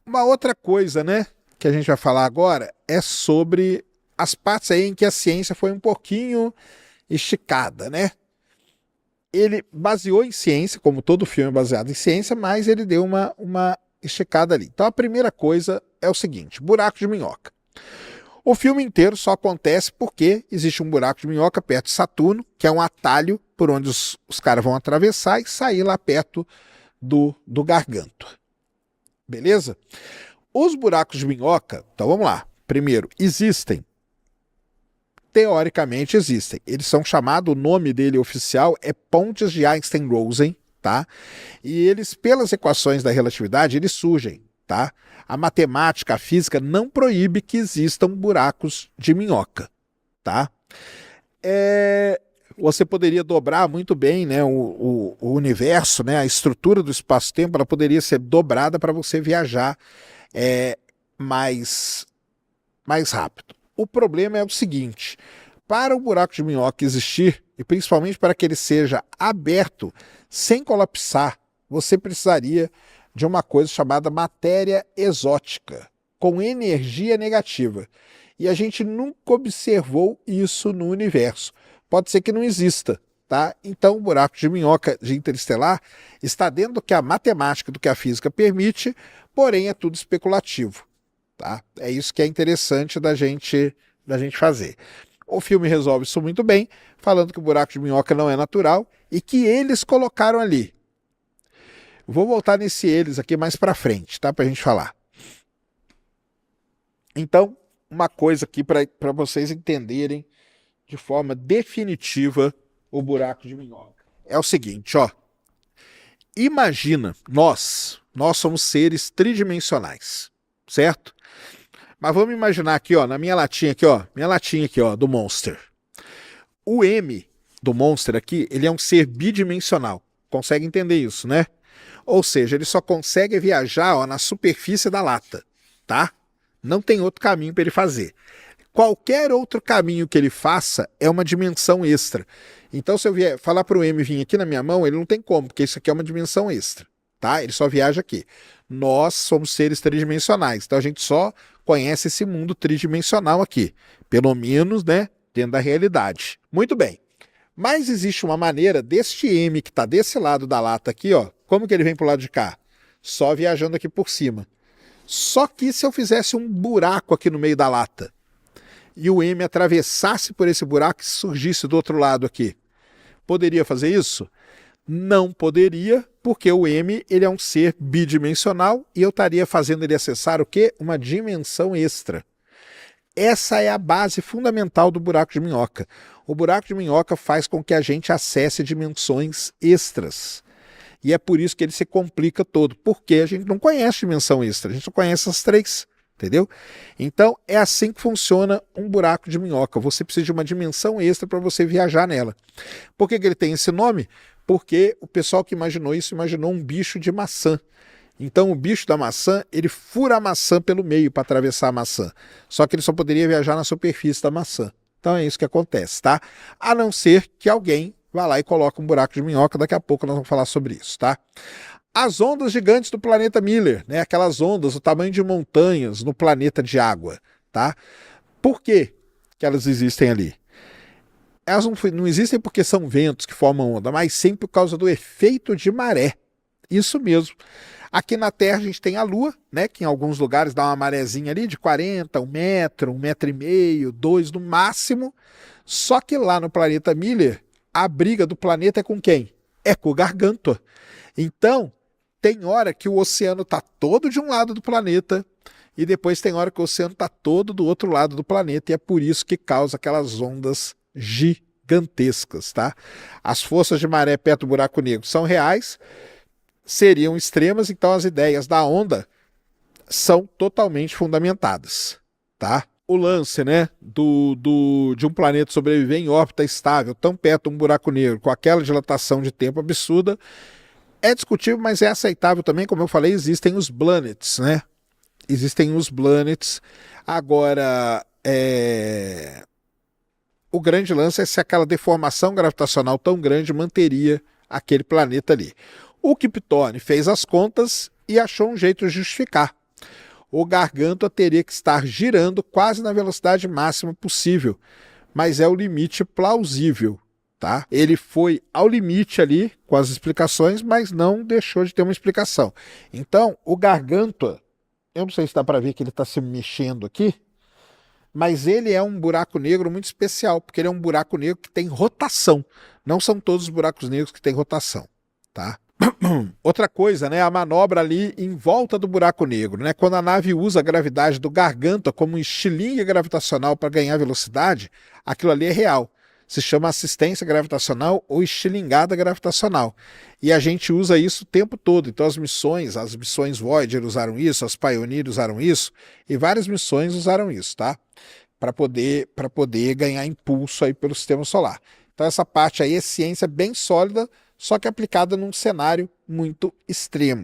Uma outra coisa, né, que a gente vai falar agora é sobre as partes aí em que a ciência foi um pouquinho esticada, né? Ele baseou em ciência, como todo filme é baseado em ciência, mas ele deu uma esticada ali. Então a primeira coisa é o seguinte: buraco de minhoca. O filme inteiro só acontece porque existe um buraco de minhoca perto de Saturno, que é um atalho por onde os caras vão atravessar e sair lá perto do Garganto. Beleza? Os buracos de minhoca, então vamos lá. Primeiro, existem. Teoricamente existem. Eles são chamados, o nome dele oficial é pontes de Einstein-Rosen, tá? E eles, pelas equações da relatividade, eles surgem, tá? A matemática, a física não proíbe que existam buracos de minhoca, tá? Você poderia dobrar muito bem, né, o universo, né, a estrutura do espaço-tempo, ela poderia ser dobrada para você viajar mais rápido. O problema é o seguinte: para o buraco de minhoca existir, e principalmente para que ele seja aberto sem colapsar, você precisaria de uma coisa chamada matéria exótica, com energia negativa. E a gente nunca observou isso no universo. Pode ser que não exista, tá? Então o buraco de minhoca de interestelar está dentro do que a matemática, do que a física permite, porém é tudo especulativo. Tá? É isso que é interessante da gente fazer. O filme resolve isso muito bem, falando que o buraco de minhoca não é natural e que eles colocaram ali. Vou voltar nesse eles aqui mais para frente, tá? Pra gente falar. Então, uma coisa aqui para vocês entenderem de forma definitiva o buraco de minhoca. É o seguinte, ó. Imagina, nós somos seres tridimensionais, certo? Mas vamos imaginar aqui, ó, na minha latinha aqui, ó, do Monster. O M do Monster aqui, ele é um ser bidimensional. Consegue entender isso, né? Ou seja, ele só consegue viajar, ó, na superfície da lata, tá? Não tem outro caminho para ele fazer. Qualquer outro caminho que ele faça é uma dimensão extra. Então, se eu falar para o M vir aqui na minha mão, ele não tem como, porque isso aqui é uma dimensão extra, tá? Ele só viaja aqui. Nós somos seres tridimensionais, então a gente só conhece esse mundo tridimensional aqui, pelo menos, né, dentro da realidade. Muito bem. Mas existe uma maneira deste M que está desse lado da lata aqui, ó, como que ele vem para o lado de cá? Só viajando aqui por cima. Só que se eu fizesse um buraco aqui no meio da lata e o M atravessasse por esse buraco e surgisse do outro lado aqui, poderia fazer isso? Não poderia, porque o M ele é um ser bidimensional e eu estaria fazendo ele acessar o quê? Uma dimensão extra. Essa é a base fundamental do buraco de minhoca. O buraco de minhoca faz com que a gente acesse dimensões extras. E é por isso que ele se complica todo, porque a gente não conhece dimensão extra, a gente só conhece as três, entendeu? Então é assim que funciona um buraco de minhoca. Você precisa de uma dimensão extra para você viajar nela. Por que ele tem esse nome? Porque o pessoal que imaginou isso imaginou um bicho de maçã. Então o bicho da maçã, ele fura a maçã pelo meio para atravessar a maçã. Só que ele só poderia viajar na superfície da maçã. Então é isso que acontece, tá? A não ser que alguém vá lá e coloque um buraco de minhoca. Daqui a pouco nós vamos falar sobre isso, tá? As ondas gigantes do planeta Miller, né? Aquelas ondas do tamanho de montanhas no planeta de água, tá? Por que elas existem ali? Elas não existem porque são ventos que formam onda, mas sim por causa do efeito de maré. Isso mesmo. Aqui na Terra a gente tem a Lua, né, que em alguns lugares dá uma marezinha ali de 40, 1 metro e meio, 2 no máximo. Só que lá no planeta Miller, a briga do planeta é com quem? É com o Gargantua. Então, tem hora que o oceano está todo de um lado do planeta e depois tem hora que o oceano está todo do outro lado do planeta, e é por isso que causa aquelas ondas gigantescas, tá? As forças de maré perto do buraco negro são reais, seriam extremas, então as ideias da onda são totalmente fundamentadas, tá? O lance, né, de um planeta sobreviver em órbita estável, tão perto de um buraco negro, com aquela dilatação de tempo absurda, é discutível, mas é aceitável também. Como eu falei, existem os planets, né? Existem os planets. Agora, o grande lance é se aquela deformação gravitacional tão grande manteria aquele planeta ali. O Kip Thorne fez as contas e achou um jeito de justificar. O Gargantua teria que estar girando quase na velocidade máxima possível, mas é o limite plausível, tá? Ele foi ao limite ali com as explicações, mas não deixou de ter uma explicação. Então, o Gargantua, eu não sei se dá para ver que ele está se mexendo aqui, mas ele é um buraco negro muito especial, porque ele é um buraco negro que tem rotação. Não são todos os buracos negros que têm rotação, tá? Outra coisa, né, a manobra ali em volta do buraco negro, né, quando a nave usa a gravidade do Gargantua como um estilingue gravitacional para ganhar velocidade, aquilo ali é real. Se chama assistência gravitacional ou estilingada gravitacional. E a gente usa isso o tempo todo. Então as missões Voyager usaram isso, as Pioneer usaram isso, e várias missões usaram isso, tá? Para poder ganhar impulso aí pelo sistema solar. Então essa parte aí é ciência bem sólida, só que aplicada num cenário muito extremo.